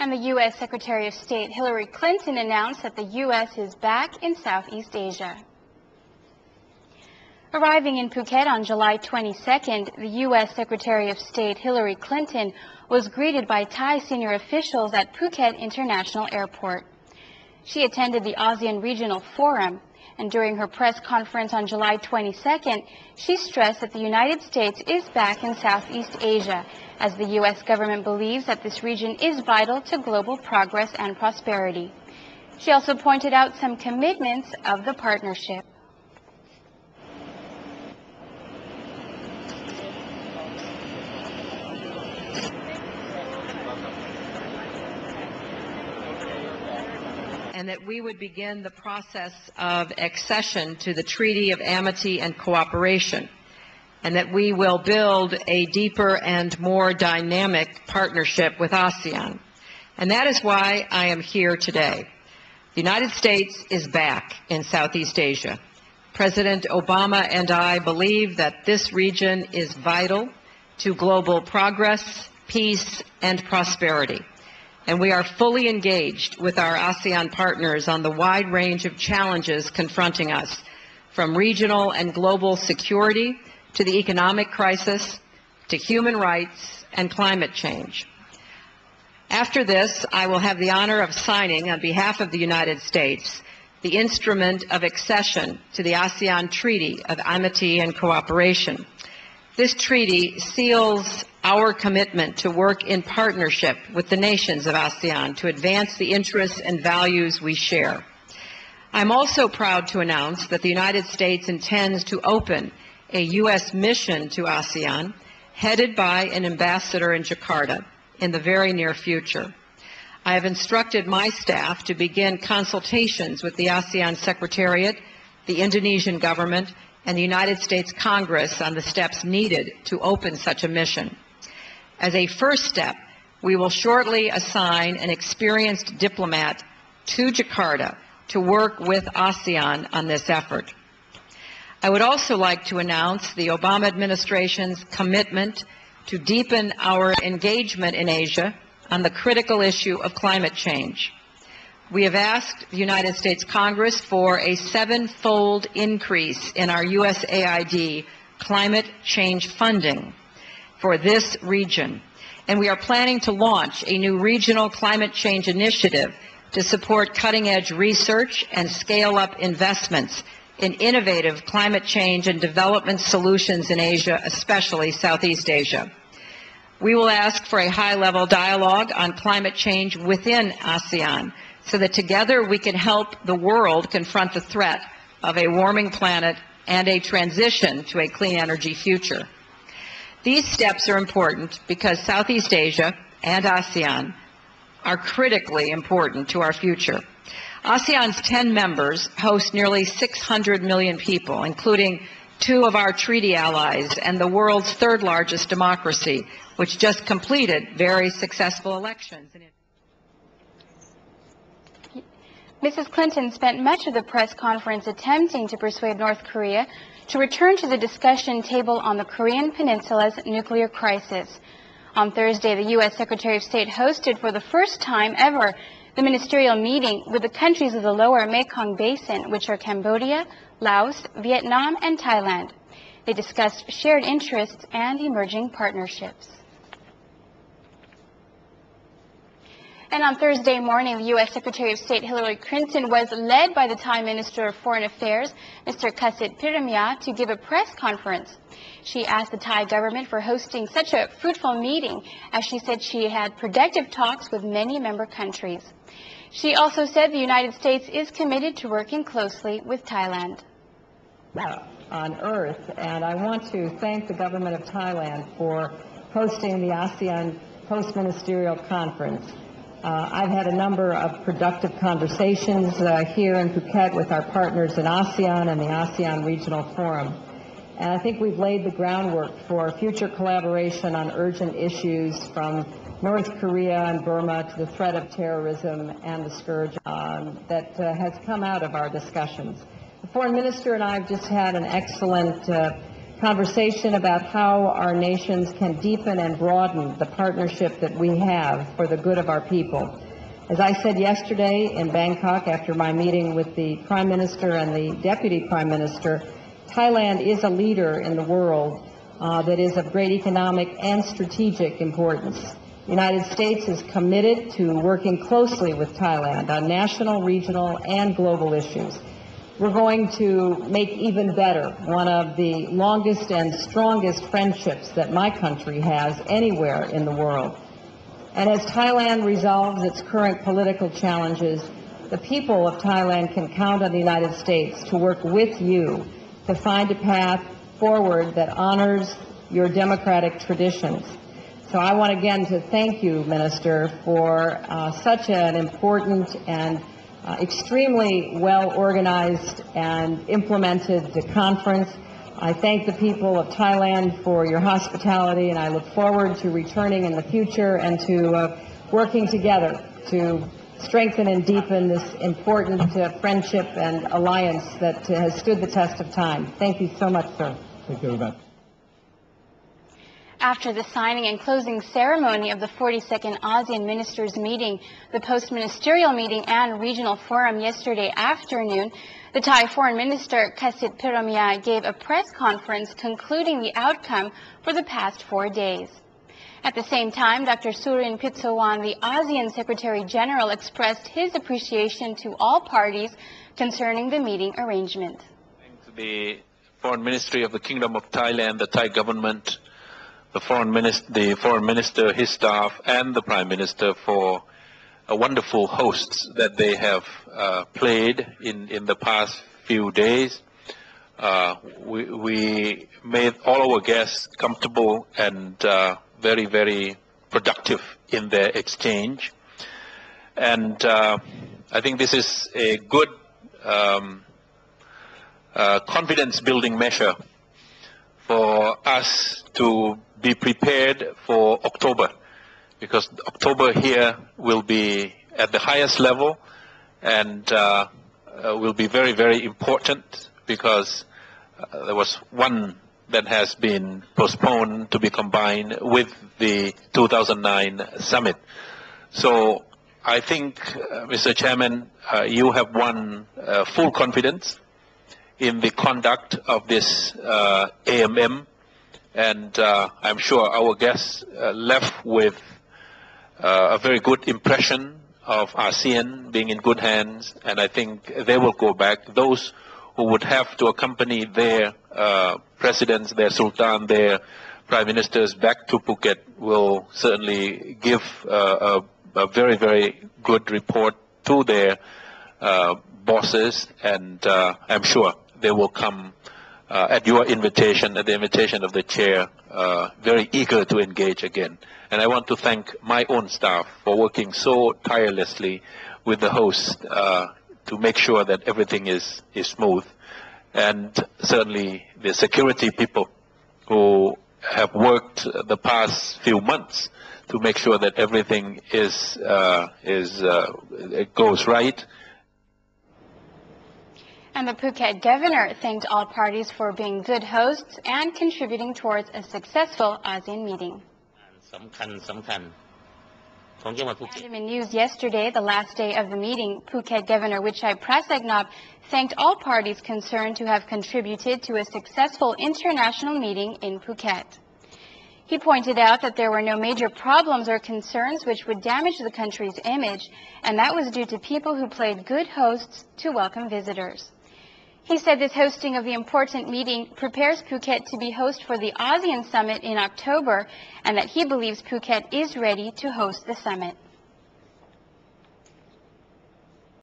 And the U.S. Secretary of State Hillary Clinton announced that the U.S. is back in Southeast Asia. Arriving in Phuket on July 22nd, the U.S. Secretary of State Hillary Clinton was greeted by Thai senior officials at Phuket International Airport. She attended the ASEAN Regional Forum, and during her press conference on July 22nd, she stressed that the United States is back in Southeast Asia, as the U.S. government believes that this region is vital to global progress and prosperity. She also pointed out some commitments of the partnership. And that we would begin the process of accession to the Treaty of Amity and Cooperation, and that we will build a deeper and more dynamic partnership with ASEAN. And that is why I am here today. The United States is back in Southeast Asia. President Obama and I believe that this region is vital to global progress, peace, and prosperity. And we are fully engaged with our ASEAN partners on the wide range of challenges confronting us, from regional and global security to the economic crisis, to human rights and climate change. After this, I will have the honor of signing, on behalf of the United States, the instrument of accession to the ASEAN Treaty of Amity and Cooperation. This treaty seals our commitment to work in partnership with the nations of ASEAN to advance the interests and values we share. I'm also proud to announce that the United States intends to open a U.S. mission to ASEAN, headed by an ambassador in Jakarta, in the very near future. I have instructed my staff to begin consultations with the ASEAN Secretariat, the Indonesian government, and the United States Congress on the steps needed to open such a mission. As a first step, we will shortly assign an experienced diplomat to Jakarta to work with ASEAN on this effort. I would also like to announce the Obama administration's commitment to deepen our engagement in Asia on the critical issue of climate change. We have asked the United States Congress for a 7-fold increase in our USAID climate change funding for this region, and we are planning to launch a new regional climate change initiative to support cutting-edge research and scale up investments in innovative climate change and development solutions in Asia, especially Southeast Asia. We will ask for a high-level dialogue on climate change within ASEAN, so that together we can help the world confront the threat of a warming planet and a transition to a clean energy future. These steps are important because Southeast Asia and ASEAN are critically important to our future. ASEAN's 10 members host nearly 600 million people, including 2 of our treaty allies and the world's 3rd largest democracy, which just completed very successful elections. Mrs. Clinton spent much of the press conference attempting to persuade North Korea to return to the discussion table on the Korean Peninsula's nuclear crisis. On Thursday, the U.S. Secretary of State hosted for the first time ever the ministerial meeting with the countries of the lower Mekong basin, which are Cambodia, Laos, Vietnam, and Thailand. They discussed shared interests and emerging partnerships. And on Thursday morning, the U.S. Secretary of State Hillary Clinton was led by the Thai Minister of Foreign Affairs, Mr. Kasit Piramia, to give a press conference. She asked the Thai government for hosting such a fruitful meeting, as she said she had productive talks with many member countries. She also said the United States is committed to working closely with Thailand. On Earth, and I want to thank the government of Thailand for hosting the ASEAN Post-Ministerial Conference. I've had a number of productive conversations here in Phuket with our partners in ASEAN and the ASEAN Regional Forum. And I think we've laid the groundwork for future collaboration on urgent issues from North Korea and Burma to the threat of terrorism and the scourge that has come out of our discussions. The Foreign Minister and I have just had an excellent conversation about how our nations can deepen and broaden the partnership that we have for the good of our people. As I said yesterday in Bangkok after my meeting with the Prime Minister and the Deputy Prime Minister, Thailand is a leader in the world that is of great economic and strategic importance. The United States is committed to working closely with Thailand on national, regional, and global issues. We're going to make even better one of the longest and strongest friendships that my country has anywhere in the world. And as Thailand resolves its current political challenges, the people of Thailand can count on the United States to work with you to find a path forward that honors your democratic traditions. So I want again to thank you, Minister, for such an important and extremely well-organized and implemented conference. I thank the people of Thailand for your hospitality, and I look forward to returning in the future and to working together to strengthen and deepen this important friendship and alliance that has stood the test of time. Thank you so much, sir. Thank you very much. After the signing and closing ceremony of the 42nd ASEAN Ministers Meeting, the Post-Ministerial Meeting and Regional Forum yesterday afternoon, the Thai Foreign Minister Kasit Piramia gave a press conference concluding the outcome for the past 4 days. At the same time, Dr. Surin Pitsawan, the ASEAN Secretary General, expressed his appreciation to all parties concerning the meeting arrangement. Thank the Foreign Ministry of the Kingdom of Thailand, the Thai government, the Foreign Minister, his staff, and the Prime Minister for a wonderful hosts that they have played in the past few days. We made all our guests comfortable and very, very productive in their exchange. And I think this is a good confidence-building measure for us to be prepared for October, because October here will be at the highest level and will be very, very important, because there was one that has been postponed to be combined with the 2009 summit. So I think, Mr. Chairman, you have won full confidence in the conduct of this AMM, and I'm sure our guests left with a very good impression of ASEAN being in good hands, and I think they will go back. Those who would have to accompany their presidents, their sultan, their prime ministers back to Phuket will certainly give a very, very good report to their bosses, and I'm sure they will come at your invitation, at the invitation of the chair, very eager to engage again. And I want to thank my own staff for working so tirelessly with the host to make sure that everything is smooth. And certainly the security people who have worked the past few months to make sure that everything it goes right. And the Phuket governor thanked all parties for being good hosts and contributing towards a successful ASEAN meeting. And in news yesterday, the last day of the meeting, Phuket Governor Wichai Prasagnop thanked all parties concerned to have contributed to a successful international meeting in Phuket. He pointed out that there were no major problems or concerns which would damage the country's image, and that was due to people who played good hosts to welcome visitors. He said this hosting of the important meeting prepares Phuket to be host for the ASEAN Summit in October, and that he believes Phuket is ready to host the summit.